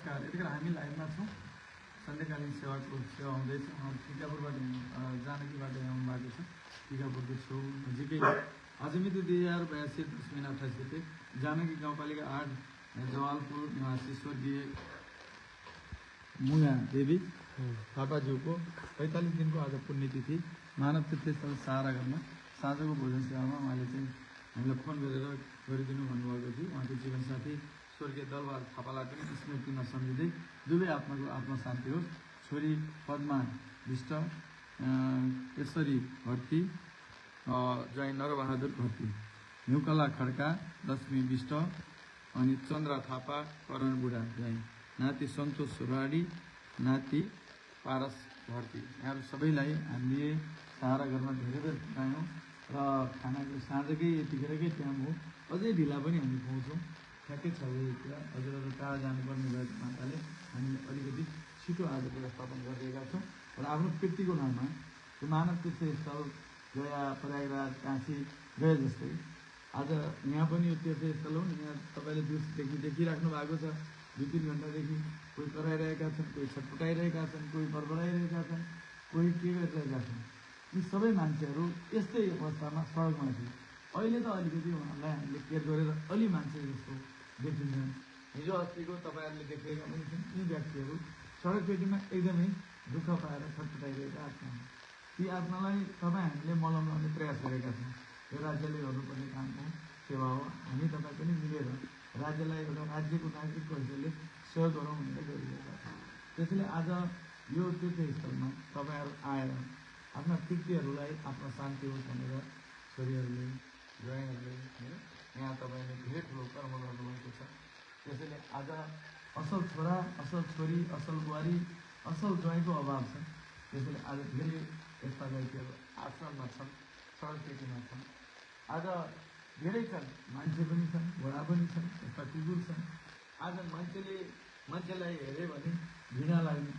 नमस्कार। यतिखेर हामी लाइभमा छौँ। सन्ध्याकालीन सेवाको सेवा हुँदैछ। टिकापुरबाट जानकीबाट आउनु भएको छ। टिकापुरको छेउ नजिकै आज मिति 2082 10 महिना 28 गते जानकी गाउँपालिका 8 जवालपुर निवासी स्वर्गीय मुया देवी थापाज्यूको 45 दिनको आज पुण्यतिथि मानव तीर्थस्थल सहारा गर्न साँझको भोजन सेवामा उहाँले चाहिँ हामीलाई फोन गरेर गरिदिनु भन्नुभएको थियो। उहाँको जीवनसाथी स्वर्गीय दलबहादुर थापालाई पनि स्मृतिमा सम्झिँदै दुवै आत्माको आत्मा शान्ति होस्। छोरी पद्मा विष्ट, केशरी भर्ती, ज्वाइँ नरबहादुर भर्ती, हिउँकला खड्का, लक्ष्मी विष्ट, अनि चन्द्र थापा, करण बुढा ज्वाइँ, नाति सन्तोष सुराडी, नाति पारस भर्ती। यहाँहरू सबैलाई हामीले सहारा गर्न धेरै बेर पायौँ र खानाको साँझकै यतिखेरकै टाइम हो। अझै ढिला पनि हामी पाउँछौँ। ठ्याक्कै 6 बजीतिर हजुरहरू टाढा जानुपर्ने भएको माताले हामीले अलिकति छिटो आज व्यवस्थापन गरिरहेका छौँ र आफ्नो कृतिको नाममा त्यो मानव तीर्थस्थल गया, प्रयागराज, काशी गए जस्तै आज यहाँ पनि यो तीर्थस्थल हो। यहाँ तपाईँले दिउँसोदेखि देखिराख्नु भएको छ। 2-3 घन्टादेखि कोही कराइरहेका छन्, कोही छटपटाइरहेका छन्, कोही बरबराइरहेका छन्, कोही के गरिरहेका छन्। यी सबै मान्छेहरू यस्तै अवस्थामा सडकमा थिए। अहिले त अलिकति उहाँहरूलाई हामीले केयर गरेर अलि मान्छे जस्तो देखिन्छन्। हिजो अस्तिको तपाईँहरूले देखेका पनि छन्। यी व्यक्तिहरू सडक पेटीमा एकदमै दुःख पाएर छटपटाइरहेका आत्मा। ती आत्मालाई हामीले मलम लाउने प्रयास गरेका छौँ। यो राज्यले गर्नुपर्ने कामको सेवा हो। हामी तपाईँ पनि मिलेर राज्यलाई एउटा राज्यको नागरिकको हैसियतले सहयोग गरौँ भनेर गरिरहेका छौँ। त्यसैले आज यो तीर्थस्थलमा तपाईँहरू आएर आफ्ना कृतिहरूलाई आफ्नो शान्ति होस् भनेर छोरीहरूले, ज्वाइँहरूले यहाँ तपाईँले धेरै ठुलो कर्म गर्नुभएको छ। त्यसैले आज असल छोरा, असल छोरी, असल बुहारी, असल ज्वाइँको अभाव छ। त्यसैले आज धेरै यस्ता व्यक्तिहरू आश्रममा छन्, सडकपेटीमा छन्। आज धेरै छन्, मान्छे पनि छन्, घोडा पनि छन्, यस्ता कुकुर छन्। आज मान्छेलाई हेऱ्यो भने घृणा लाग्ने,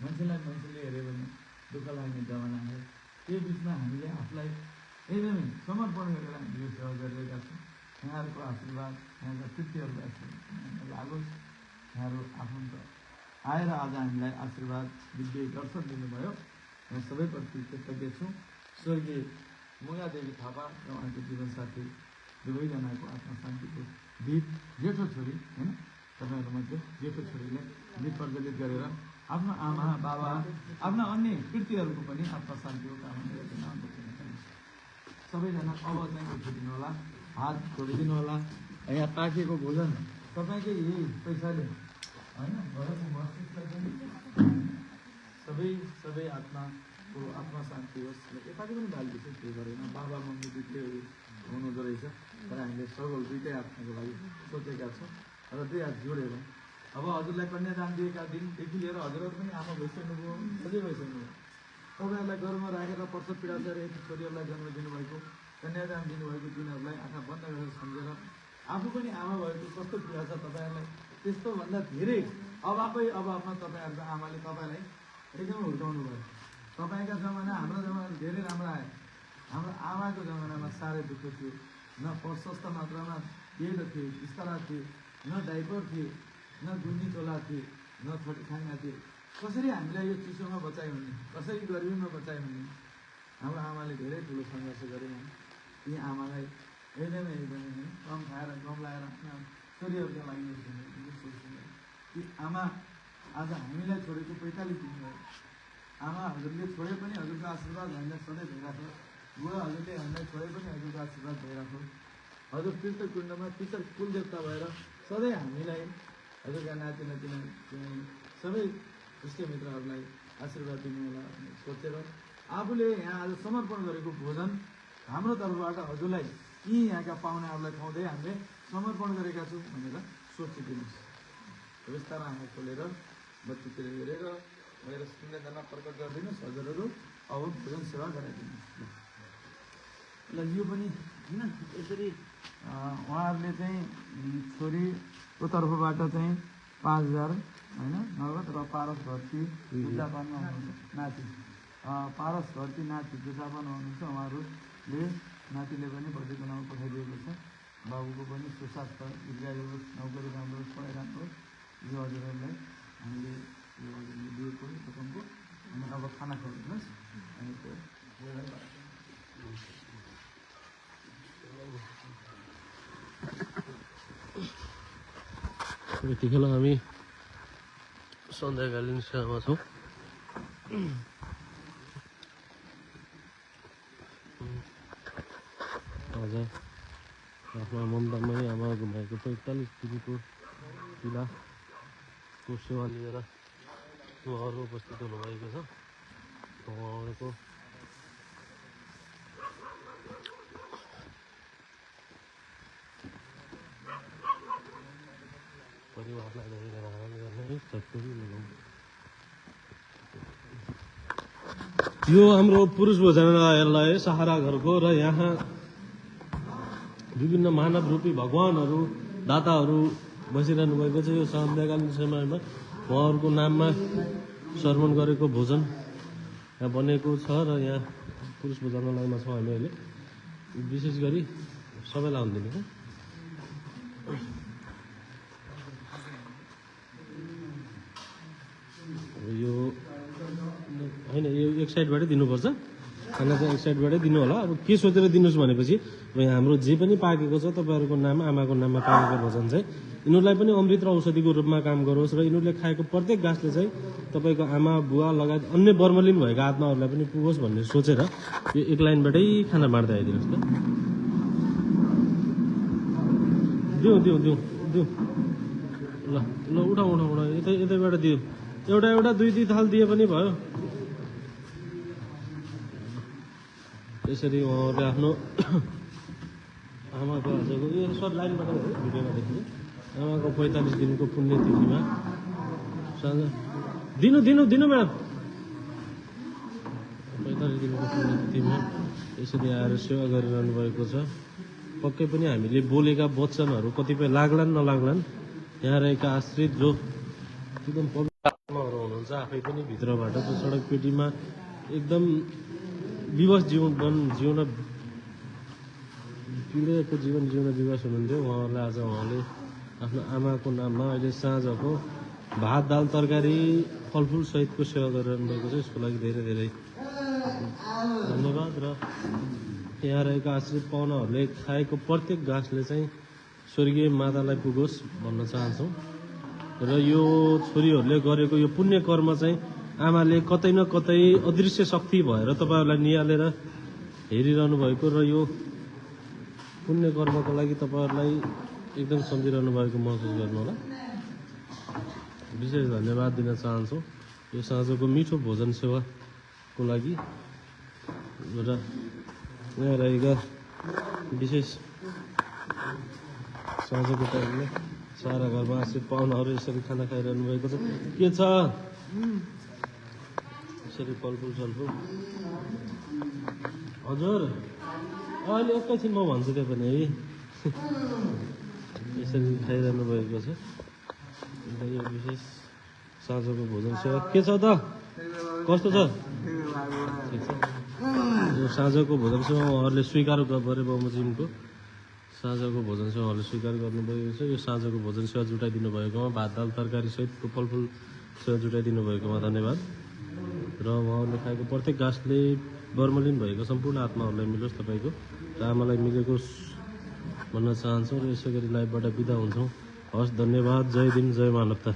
मान्छेले हेऱ्यो भने दुःख लाग्ने जमाना आयो। त्यो बिचमा हामीले आफूलाई एकदमै समर्पण गरेर हामीले सेवा गरिरहेका छौँ। यहाँहरूको आशीर्वाद, यहाँका कृतिहरूको आशीर्वाद लागोस्। यहाँहरू आफन्त आएर आज हामीलाई आशीर्वाद विद्य दर्शन दिनुभयो। म सबैप्रति कृतज्ञ छु। स्वर्गीय मुया देवी थापा र उहाँको जीवनसाथी दुवैजनाको आत्मा शान्तिको गीत। जेठो छोरी होइन, तपाईँहरूमध्ये जेठो छोरीले गीत प्रज्वलित गरेर आफ्नो आमा बाबा, आफ्ना अन्य कृतिहरूको पनि आत्मा शान्तिको कामना गरेर सबैजना अब चाहिँ उठिदिनु होला, हात छोडिदिनु होला। यहाँ पाकेको भोजन तपाईँकै यही पैसाले होइन, घरको मस्तिष्कलाई पनि सबै आत्माको आत्मा शान्ति होस्। यताको पनि बालिदिन्छ, केही गरेन। बाबा मम्मी दुइटै हुनुहुँदो रहेछ, तर हामीले सगोल दुइटै आत्माको लागि सोचेका छौँ र 2 हात जोडेर अब हजुरलाई कन्यादान दिएका दिनदेखि लिएर हजुरहरू पनि आमा भइसक्नुभयो, अझै भइसक्नुभयो। तपाईँहरूलाई घरमा राखेर प्रसव पीडा गरेर यति छोरीहरूलाई जन्म दिनुभएको, कन्यादान दिनुभएको दिनहरूलाई आँखा बन्द गरेर सम्झेर आफू पनि आमा भएको कस्तो पीडा छ तपाईँहरूलाई, त्यस्तोभन्दा धेरै अभावमा तपाईँहरूको आमाले तपाईँलाई एकदमै हुर्काउनु भयो। तपाईँका जमाना, हाम्रो जमाना धेरै राम्रो आयो। हाम्रो आमाको जमानामा साह्रै दुःख थियो। न प्रशस्त मात्रामा तेल थिए, बिस्तारा थिए, न डाइपर थिए, न गुन्जी चोला थिए, न खाना थिए। कसरी हामीलाई यो चिसोमा बचायो भने, कसरी गर्मीमा बचायो भने हाम्रो आमाले धेरै ठुलो सङ्घर्ष गरे। यी आमालाई एकदमै कम खाएर कम लगाएर आफ्ना छोरीहरूका लागि सोच्नु। ती आमा आज हामीलाई छोडेको 45 दिन भयो। आमा हजुरले छोडे पनि हजुरको आशीर्वाद हामीलाई सधैँ भइरहेको। बुढा हजुरले हामीलाई छोडे पनि हजुरको आशीर्वाद भइरहेको। हजुर तीर्थ कुण्डमा पितर कुलदेवता भएर सधैँ हामीलाई, हजुरका नाति नातिना सबै इष्टमित्रहरूलाई आशीर्वाद दिनु होला सोचेर आफूले यहाँ आज समर्पण गरेको भोजन हाम्रो तर्फबाट हजुरलाई यी यहाँका पाहुनाहरूलाई खुवाउँदै हामीले समर्पण गरेका छौँ भनेर सोचिदिनुहोस्। बिस्तारै आँखा खोलेर बत्तीतिर हेरेर मेरो संवेदना प्रकट गरिदिनुहोस्। हजुरहरू अब भोजन सेवा गराइदिनुहोस्। ल यो पनि होइन, यसरी उहाँहरूले चाहिँ छोरीको तर्फबाट चाहिँ 5000 होइन नगद र पारस भर्ती जापानमा हुनुहुन्छ नाति, पारस भर्ती नाति जापानमा हुनुहुन्छ। उहाँहरूले नातिले पनि बजेको नाउँ पठाइदिएको छ। बाबुको पनि सुस्वास्थ्य दीर्घायु होस्, नौकरी राम्रो होस्, पढाइ राम्रो होस्। यो हजुरहरूलाई खाना खुवाइदिनुहोस् अनि त्यो यतिखेर हामी सन्ध्याकालीन सेवामा छौँ। आज आफ्ना ममतामयी आमा गुमाएको 45 दिनको पिलाको सेवा लिएर उहाँहरू उपस्थित हुनुभएको छ। उहाँहरूको परिवारलाई धेरै आराम गर्ने चटुरी लगाउँ। यो हाम्रो पुरुष भोजनालय सहारा घरको र यहाँ विभिन्न मानव रूपी भगवानहरू दाताहरू बसिरहनु भएको छ। यो सन्ध्याकालीन समयमा उहाँहरूको नाममा श्रवण गरेको भोजन यहाँ बनेको छ र यहाँ पुरुष भोजनालयमा छौँ हामी अहिले। विशेष गरी सबैलाई आउँदैन यो होइन, यो एक साइडबाटै दिनुपर्छ खाना चाहिँ एक साइडबाटै दिनु होला। अब के सोचेर दिनुहोस् भनेपछि यहाँ हाम्रो जे पनि पाकेको छ तपाईँहरूको नाममा आमाको नाममा पाकेको भोजन चाहिँ यिनीहरूलाई पनि अमृत र औषधिको रूपमा काम गरोस् र यिनीहरूले खाएको प्रत्येक गाँसले चाहिँ तपाईँको आमा बुवा लगायत अन्य बर्मलिन भएका आत्माहरूलाई पनि पुगोस् भन्ने सोचेर यो एक लाइनबाटै खाना बाँड्दै आइदिनुहोस् त। दिउँ दिउँ दिउँ दिउँ ल ल उठाउ उठाउ उठाउ यतैबाट दियो एउटा एउटा दुई दुई थाल दिए पनि भयो। त्यसरी उहाँहरूले आफ्नो आमाको आजको यो सब लाइनबाट भिडियोमा देखियो आमाको 45 दिनको पुण्यतिथिमा साँझ दिनु दिनु दिनु म्याडम 45 दिनको पुण्यतिथिमा यसरी आएर सेवा गरिरहनु भएको छ। पक्कै पनि हामीले बोलेका वचनहरू कतिपय लाग्लान् नलाग्लान् यहाँ रहेका आश्रित जो एकदम पवित्र आत्माहरू हुनुहुन्छ आफै पनि भित्रबाट त्यो सडक पेटीमा एकदम विवश जिउन पीडितको जीवन जिउन विवश हुनुहुन्थ्यो। उहाँहरूलाई आज उहाँले आफ्नो आमाको नाममा अहिले साँझको भात दाल तरकारी फलफुल सहितको सेवा गरिरहनु भएको छ। यसको लागि धेरै धेरै धन्यवाद। र यहाँ रहेका आश्रित पाहुनाहरूले खाएको प्रत्येक घाँसले चाहिँ स्वर्गीय मातालाई पुगोस् भन्न चाहन्छौँ। र यो छोरीहरूले गरेको यो पुण्य कर्म चाहिँ आमाले कतै न कतै अदृश्य शक्ति भएर तपाईँहरूलाई निहालेर हेरिरहनु भएको र यो पुण्य कर्मको लागि तपाईँहरूलाई एकदम सम्झिरहनु भएको महसुस गर्नुहोला। विशेष धन्यवाद दिन चाहन्छौँ यो साँझको मिठो भोजन सेवाको लागि। र यहाँ रहेका विशेष साँझको टाइममा सारा घरमा आश्रित पाहुनाहरू यसरी खाना खाइरहनु भएको छ। के छ यसरी फलफुल सलफुल हजुर अहिले एकैछिन म भन्छु त्यो पनि है यसरी खाइरहनु भएको छ। यो विशेष साँझको भोजन सेवा के छ त कस्तो छ ठिक छ। यो साँझको भोजन सेवा उहाँहरूले स्वीकार गरे बमोजिमको साँझको भोजन सेवा उहाँहरूले स्वीकार गर्नुभएको छ। यो साँझको भोजन सेवा जुटाइदिनु भएकोमा भात दाल तरकारी सहितको फलफुल सेवा जुटाइदिनु भएकोमा धन्यवाद। र उहाँहरूले खाएको प्रत्येक घाँसले बर्मलिन भएको सम्पूर्ण आत्माहरूलाई मिलोस् तपाईँको र आमालाई मिलेकोस् भन्न चाहन्छौँ। र यसै गरी लाइभबाट बिदा हुन्छौँ। हस् धन्यवाद। जय दिन जय मानवता।